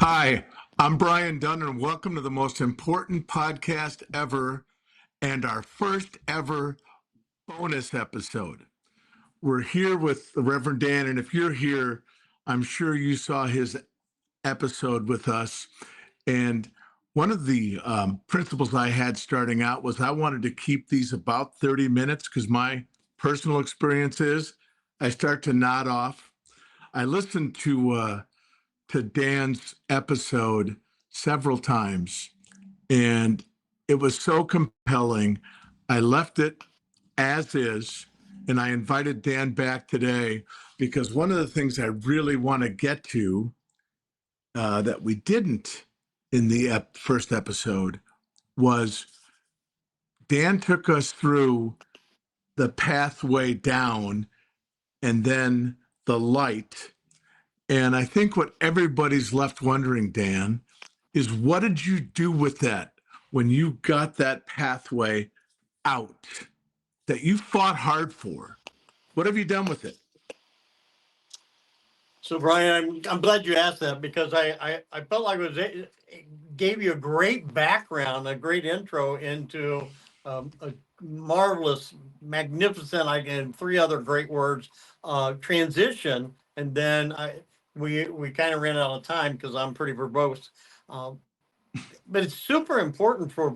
Hi, I'm Brian Dunn, and welcome to the most important podcast ever and our first ever bonus episode. We're here with the Reverend Dan, and if you're here, I'm sure you saw his episode with us. And one of the principles I had starting out was I wanted to keep these about 30 minutes because my personal experience is I start to nod off. I listened to Dan's episode several times, and it was so compelling. I left it as is, and I invited Dan back today because one of the things I really want to get to that we didn't in the first episode was Dan took us through the pathway down and then the light. And I think what everybody's left wondering, Dan, is what did you do with that when you got that pathway out that you fought hard for? What have you done with it? So, Brian, I'm glad you asked that because I felt like it gave you a great background, a great intro into a marvelous, magnificent, in three other great words, transition. And then we kind of ran out of time because I'm pretty verbose. Um, but it's super important for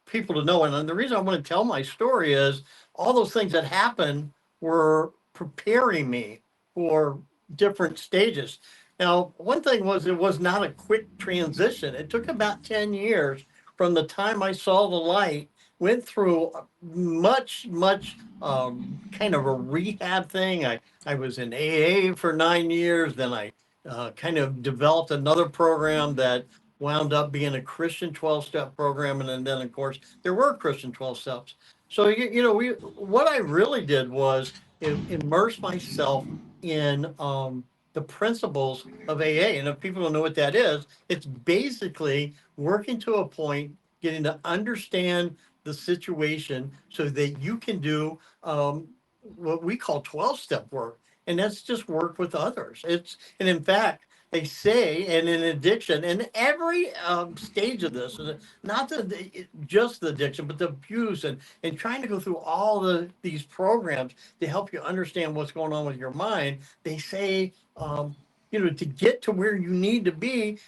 people to know. And the reason I want to tell my story is all those things that happened were preparing me for different stages. Now, one thing was it was not a quick transition. It took about 10 years from the time I saw the light, went through much kind of a rehab thing. I was in AA for 9 years. Then I kind of developed another program that wound up being a Christian 12-step program. And then, of course, there were Christian 12 steps. So, what I really did was immerse myself in the principles of AA. And if people don't know what that is, it's basically working to a point, getting to understand the situation so that you can do what we call 12-step work. And that's just work with others. And in fact, they say, and in addiction, and every stage of this, not just the addiction, but the abuse, and trying to go through all these programs to help you understand what's going on with your mind. They say, to get to where you need to be,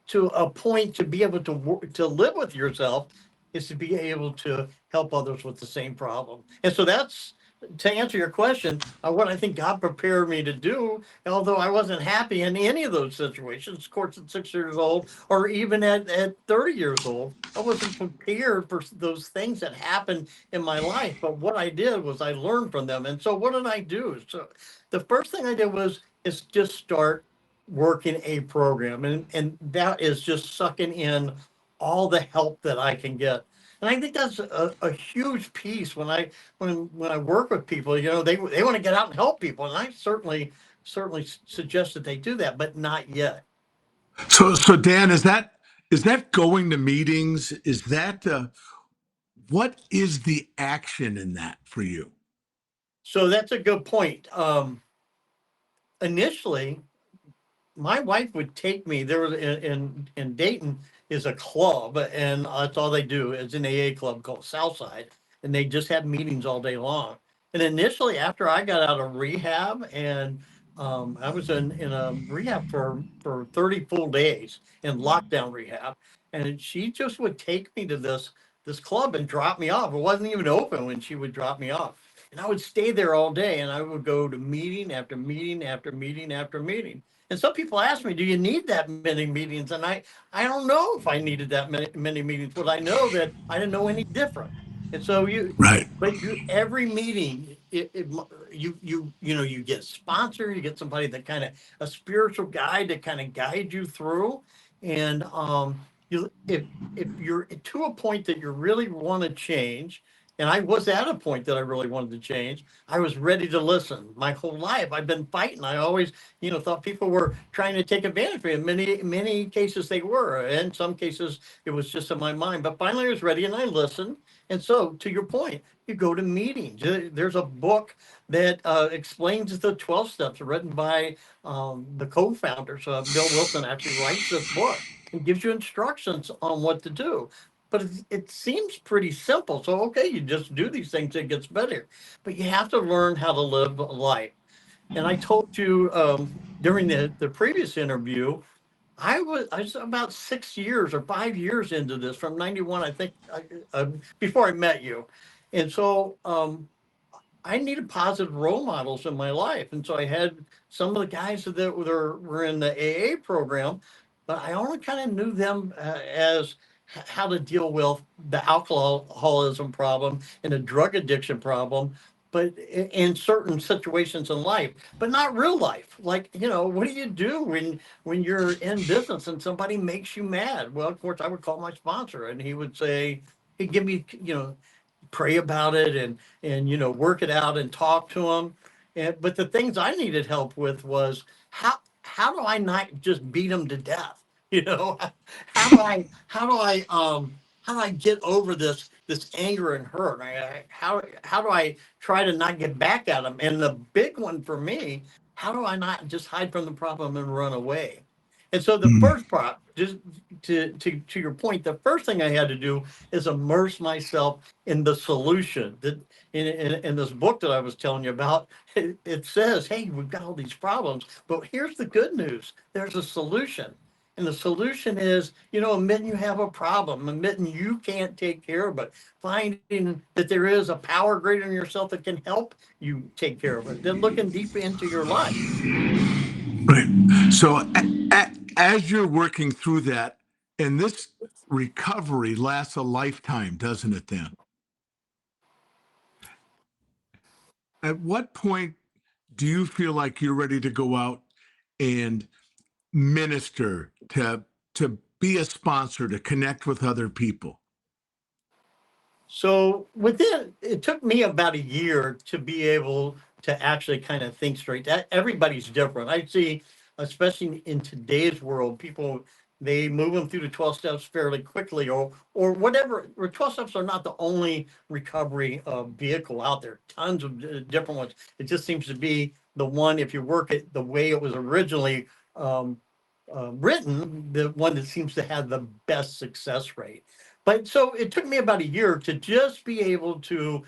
to a point to be able to live with yourself, is to be able to help others with the same problem. And so that's to answer your question, what I think God prepared me to do, although I wasn't happy in any of those situations, of course, at 6 years old, or even at 30 years old, I wasn't prepared for those things that happened in my life. But what I did was I learned from them. And so what did I do? So the first thing I did is just start working a program. And that is just sucking in all the help that I can get. And I think that's a huge piece when I work with people. They want to get out and help people, and I certainly suggest that they do that, but not yet. So Dan, is that going to meetings? Is that what is the action in that for you? So that's a good point. Initially, my wife would take me. There was in Dayton is a club, and that's all they do. It's an AA club called Southside, and they just have meetings all day long. And initially, after I got out of rehab, and I was in a rehab for 30 full days in lockdown rehab, and she just would take me to this club and drop me off. It wasn't even open when she would drop me off, and I would stay there all day, and I would go to meeting after meeting after meeting after meeting. And some people ask me, do you need that many meetings? And I don't know if I needed that many meetings, but I know that I didn't know any different. And so Right. every meeting, you get sponsor, you get somebody that kind of a spiritual guide to kind of guide you through. And if you're to a point that you really want to change, and I was at a point that I really wanted to change, I was ready to listen. My whole life, I've been fighting. I always, thought people were trying to take advantage of me. In many cases, they were. In some cases, it was just in my mind. But finally, I was ready, and I listened. And so, to your point, you go to meetings. There's a book that explains the 12 steps written by the co-founders. Bill Wilson actually writes this book and gives you instructions on what to do. But it seems pretty simple. So, okay, you just do these things, it gets better. But you have to learn how to live life. And I told you during the previous interview, I was about 6 years or 5 years into this from 91, I think, before I met you. And so I needed positive role models in my life. And so I had some of the guys that were in the AA program, but I only kind of knew them as how to deal with the alcoholism problem and the drug addiction problem, but in certain situations in life, but not real life. Like, what do you do when you're in business and somebody makes you mad? Well, of course, I would call my sponsor and he would say, he'd give me, pray about it and work it out and talk to them. But the things I needed help with was how do I not just beat them to death? You know, how do I get over this anger and hurt? How do I try to not get back at them? And the big one for me, how do I not just hide from the problem and run away? And so the Mm. first part, just to your point, the first thing I had to do is immerse myself in the solution. That in this book that I was telling you about, it says, "Hey, we've got all these problems, but here's the good news: there's a solution." And the solution is, admitting you have a problem, admitting you can't take care of it, finding that there is a power greater than yourself that can help you take care of it, then looking deep into your life. Right. So, as you're working through that, and this recovery lasts a lifetime, doesn't it? Then, at what point do you feel like you're ready to go out and minister, to be a sponsor, to connect with other people? So it took me about a year to be able to actually kind of think straight. That everybody's different. I see, especially in today's world, people they move them through the 12 steps fairly quickly, or whatever. Or 12 steps are not the only recovery vehicle out there. Tons of different ones. It just seems to be the one if you work it the way it was originally um, written, the one that seems to have the best success rate. But so it took me about a year to just be able to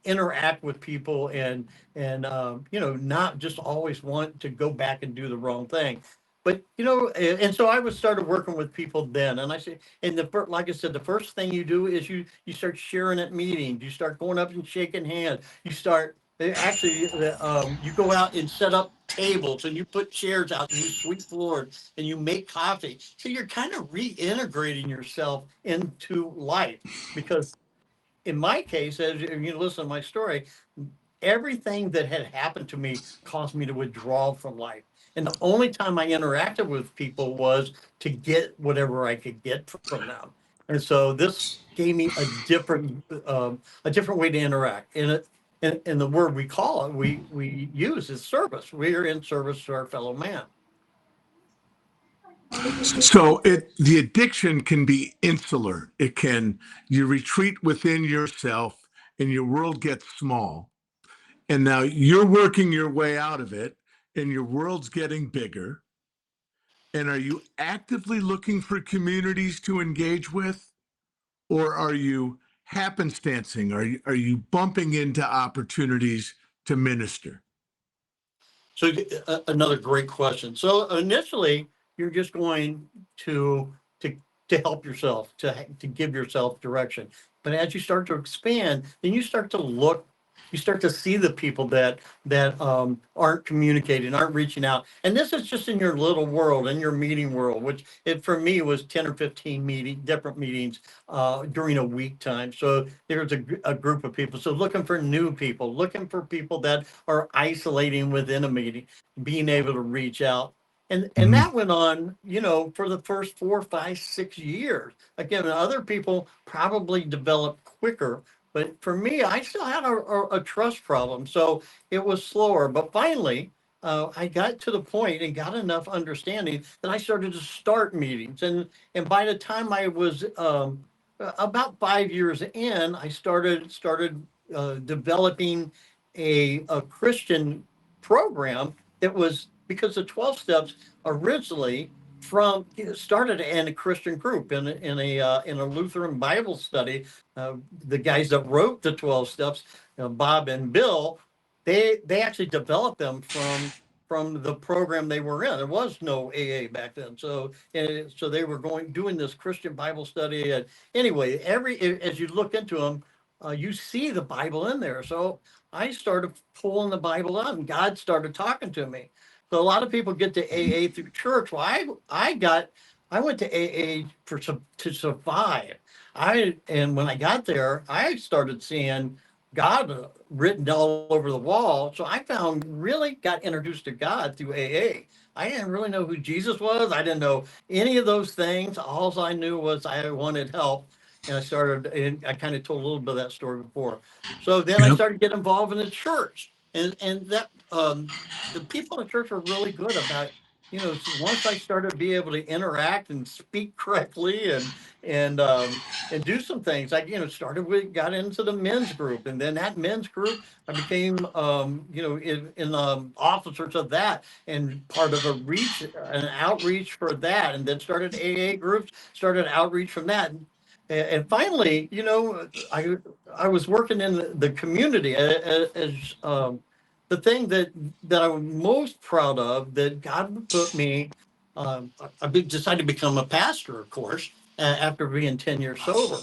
interact with people and not just always want to go back and do the wrong thing. But and so I was started working with people then, and I say, and like I said, the first thing you do is you start sharing at meetings, you start going up and shaking hands, you start actually you go out and set up tables and you put chairs out and you sweep floors and you make coffee. So you're kind of reintegrating yourself into life because in my case, as you listen to my story, everything that had happened to me caused me to withdraw from life. And the only time I interacted with people was to get whatever I could get from them. And so this gave me a different way to interact. And the word we call it, we use is service. We are in service to our fellow man. So, the addiction can be insular. It can You retreat within yourself, and your world gets small. And now you're working your way out of it, and your world's getting bigger. And are you actively looking for communities to engage with, or are you happenstancing? Are you bumping into opportunities to minister? So another great question. So initially, you're just going to to help yourself, to give yourself direction. But as you start to expand, then you start to look, you start to see the people that aren't communicating, aren't reaching out. And this is just in your little world, in your meeting world, which it for me was 10 or 15 different meetings during a week time. So there's a group of people. So looking for new people, looking for people that are isolating within a meeting, being able to reach out. And Mhm. that went on, for the first 4, 5, 6 years. Again, other people probably developed quicker, but for me, I still had a trust problem. So it was slower. But finally, I got to the point and got enough understanding that I started to start meetings. And by the time I was about 5 years in, I started developing a Christian program that was because the 12 steps originally from started in a Christian group in a Lutheran Bible study. The guys that wrote the 12 steps, Bob and Bill, they actually developed them from the program they were in. There was no AA back then, so they were doing this Christian Bible study. And anyway, as you look into them, you see the Bible in there. So I started pulling the Bible out, and God started talking to me. So a lot of people get to AA through church. Well, I went to AA to survive. And when I got there, I started seeing God written all over the wall. So I found really got introduced to God through AA. I didn't really know who Jesus was. I didn't know any of those things. All I knew was I wanted help. And I kind of told a little bit of that story before. So then I Yep. started getting involved in the church. And that the people in the church are really good about, once I started to be able to interact and speak correctly and do some things. I, got into the men's group, and then that men's group, I became, in officers of that and part of an outreach for that, and then started AA groups, started outreach from that. And finally, I was working in the community as the thing that I'm most proud of that God put me. Decided to become a pastor, of course, after being 10 years sober.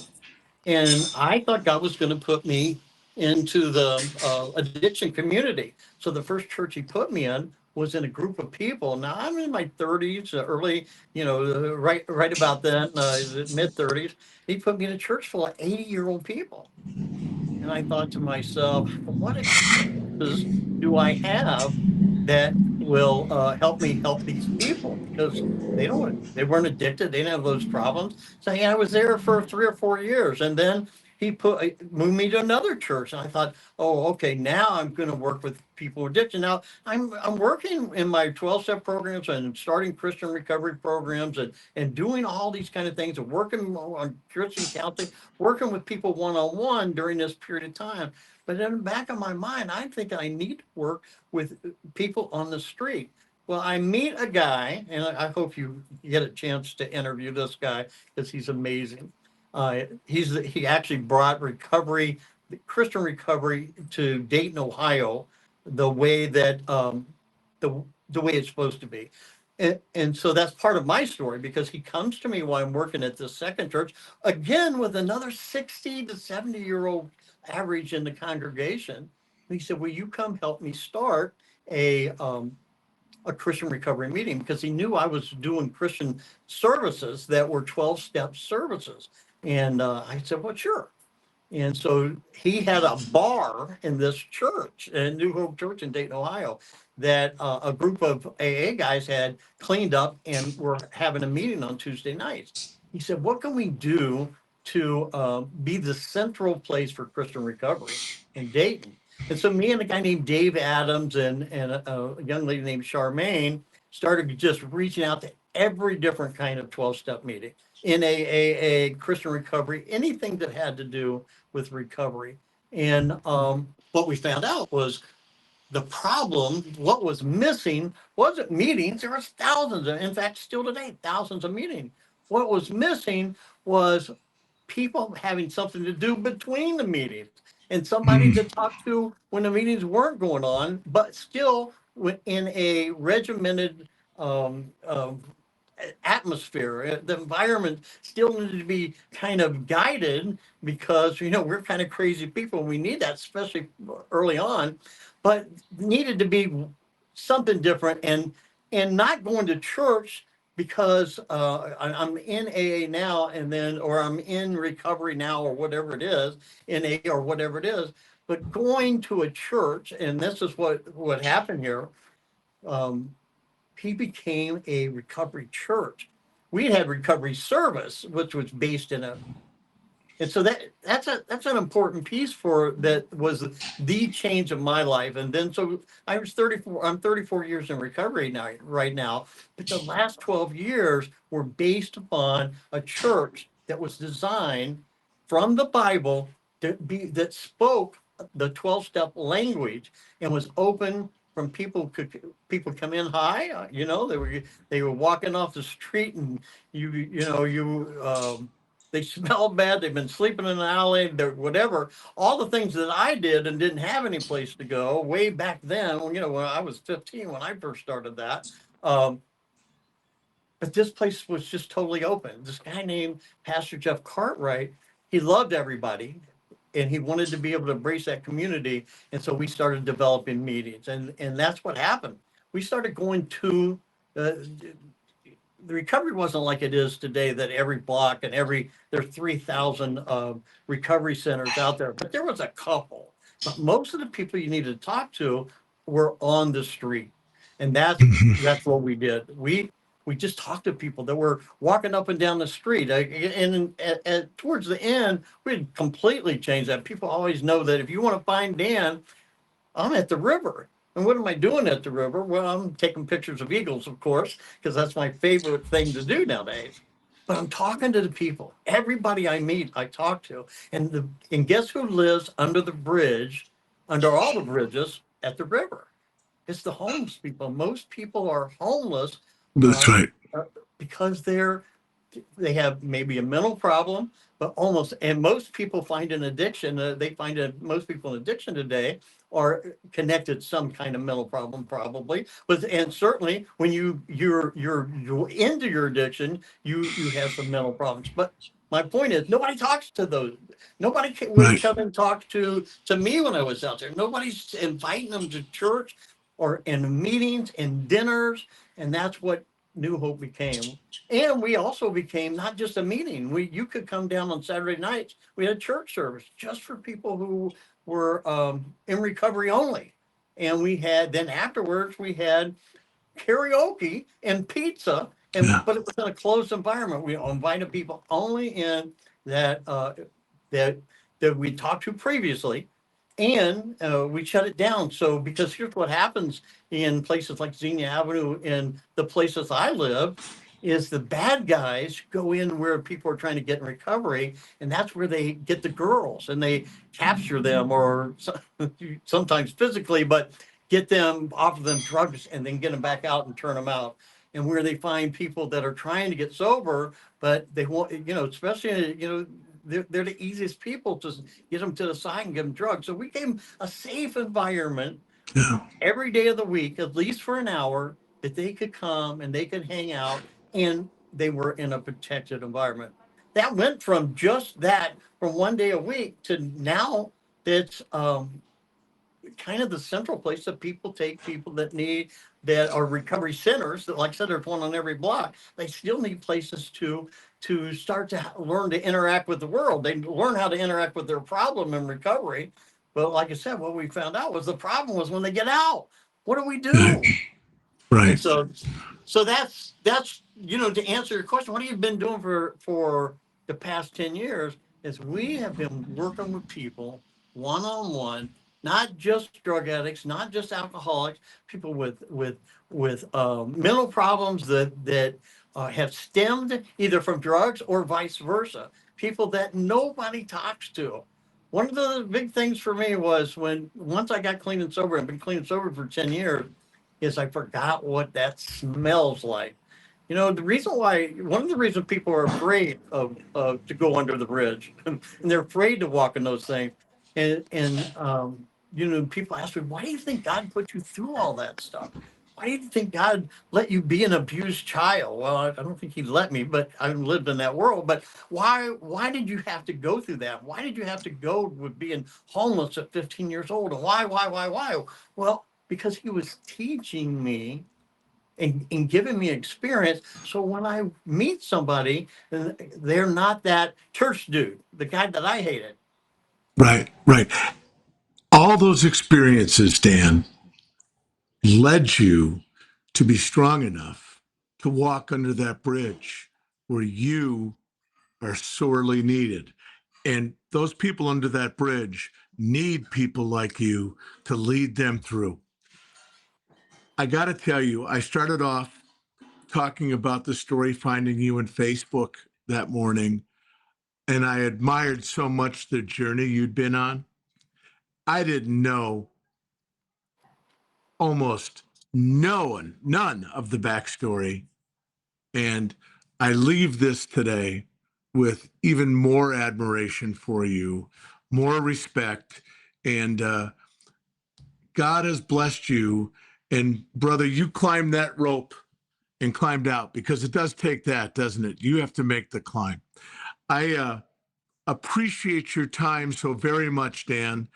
And I thought God was going to put me into the addiction community. So the first church he put me in was in a group of people. Now I'm in my 30s, early, right about then, mid 30s. He put me in a church full of 80-year-old people. And I thought to myself, what experiences do I have that will help me help these people? Because they weren't addicted, they didn't have those problems. So yeah, I was there for 3 or 4 years, and then moved me to another church, and I thought, oh, okay, now I'm going to work with people with addiction. Now I'm working in my 12-step programs and starting Christian recovery programs and doing all these kind of things and working on Christian counseling, working with people one-on-one during this period of time. But in the back of my mind, I think I need to work with people on the street. Well, I meet a guy, and I hope you get a chance to interview this guy because he's amazing. He actually brought Christian recovery to Dayton, Ohio, the way that the way it's supposed to be. And so that's part of my story because he comes to me while I'm working at this second church, again with another 60 to 70-year-old average in the congregation. And he said, will you come help me start a Christian recovery meeting? Because he knew I was doing Christian services that were 12-step services. And I said, well, sure. And so he had a bar in this church, in New Hope Church in Dayton, Ohio, that a group of AA guys had cleaned up and were having a meeting on Tuesday nights. He said, what can we do to be the central place for Christian recovery in Dayton? And so me and a guy named Dave Adams and a young lady named Charmaine started just reaching out to every different kind of 12-step meeting in Christian recovery, anything that had to do with recovery. And what we found out was the problem, what was missing wasn't meetings. There was thousands of, in fact, still today, thousands of meetings. What was missing was people having something to do between the meetings and somebody to talk to when the meetings weren't going on, but still in a regimented atmosphere. The environment still needed to be kind of guided because we're kind of crazy people. We need that, especially early on, but needed to be something different and not going to church because I'm in AA now or I'm in recovery now or whatever it is, in AA or whatever it is, but going to a church, and this is what happened here. Um, he became a recovery church. We had recovery service, which was based in a, and so that's an important piece for that was the change of my life. And then so I was 34. I'm 34 years in recovery now, right now. But the last 12 years were based upon a church that was designed from the Bible that spoke the 12-step language and was open from people come in high, they were walking off the street, and they smelled bad, they've been sleeping in an alley, whatever, all the things that I did and didn't have any place to go way back then, when I was 15, when I first started that. But this place was just totally open. This guy named Pastor Jeff Cartwright, he loved everybody and he wanted to be able to embrace that community. And so we started developing meetings, and that's what happened. We started going to uh, the recovery wasn't like it is today, that every block and there's 3,000 recovery centers out there, but there was a couple. But most of the people you needed to talk to were on the street, and that's what we did. We just talked to people that were walking up and down the street. And towards the end, we had completely changed that. People always know that if you want to find Dan, I'm at the river. And what am I doing at the river? Well, I'm taking pictures of eagles, of course, because that's my favorite thing to do nowadays. But I'm talking to the people. Everybody I meet, I talk to. And guess who lives under the bridge, under all the bridges at the river? It's the homeless people. Most people are homeless That's uh, right. uh, because they have maybe a mental problem, but most people find an addiction. Most people in addiction today are connected to some kind of mental problem, probably. And certainly when you're into your addiction, you have some mental problems. But my point is, nobody talks to those. Nobody would Right. come and talk to me when I was out there. Nobody's inviting them to church or in meetings and dinners, and that's what New Hope became. And we also became not just a meeting. You could come down on Saturday nights. We had church service just for people who were in recovery only. And then afterwards we had karaoke and pizza, Yeah. but it was in a closed environment. We invited people only in that that we talked to previously, and we shut it down. So because here's what happens in places like Xenia Avenue and the places I live is the bad guys go in where people are trying to get in recovery, and that's where they get the girls and they capture them, or sometimes physically, but get them, offer them drugs, and then get them back out and turn them out. And where they find people that are trying to get sober, but they want, especially, they're the easiest people to get them to the side and give them drugs. So we gave them a safe environment Yeah. every day of the week, at least for an hour, that they could come and they could hang out, and they were in a protected environment. That went from just that, from one day a week, to now that's kind of the central place that people take people that are recovery centers. That, like I said, there's one on every block. They still need places to start to learn to interact with the world. They learn how to interact with their problem in recovery. But like I said, what we found out was the problem was when they get out. What do we Right. do? And Right. so that's to answer your question, what have you been doing for the past 10 years? Is we have been working with people one on one, not just drug addicts, not just alcoholics, people with mental problems that have stemmed either from drugs or vice versa. People that nobody talks to. One of the big things for me was once I got clean and sober, I've been clean and sober for 10 years, is I forgot what that smells like. One of the reasons people are afraid of to go under the bridge, and they're afraid to walk in those things. And people ask me, why do you think God put you through all that stuff? Why do you think God let you be an abused child? Well, I don't think he let me, but I lived in that world. But why did you have to go through that? Why did you have to go with being homeless at 15 years old? And why? Well, because he was teaching me and giving me experience. So when I meet somebody, they're not that church dude, the guy that I hated. Right. Right. All those experiences, Dan, led you to be strong enough to walk under that bridge where you are sorely needed. And those people under that bridge need people like you to lead them through. I got to tell you, I started off talking about the story finding you in Facebook that morning. and I admired so much the journey you'd been on. I didn't know almost none of the backstory. And I leave this today with even more admiration for you, more respect, and God has blessed you. And brother, you climbed that rope and climbed out, because it does take that, doesn't it? You have to make the climb. I appreciate your time so very much, Dan.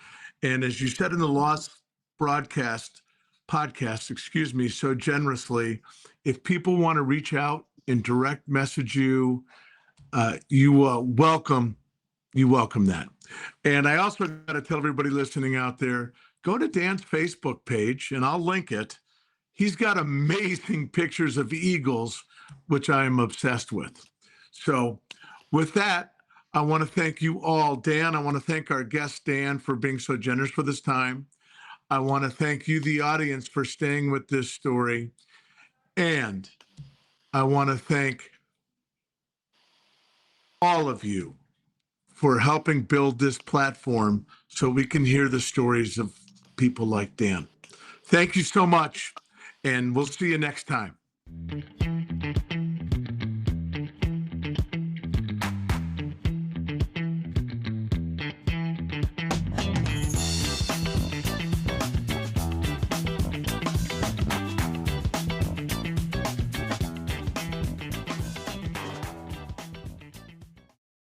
And as you said in the Lost broadcast podcast, excuse me, so generously, if people want to reach out and direct message you, you welcome that. And I also got to tell everybody listening out there, go to Dan's Facebook page, and I'll link it. He's got amazing pictures of eagles, which I'm obsessed with. So with that, I want to thank you all. Dan, I want to thank our guest, Dan, for being so generous for this time. I want to thank you, the audience, for staying with this story. And I want to thank all of you for helping build this platform so we can hear the stories of people like Dan. Thank you so much, and we'll see you next time.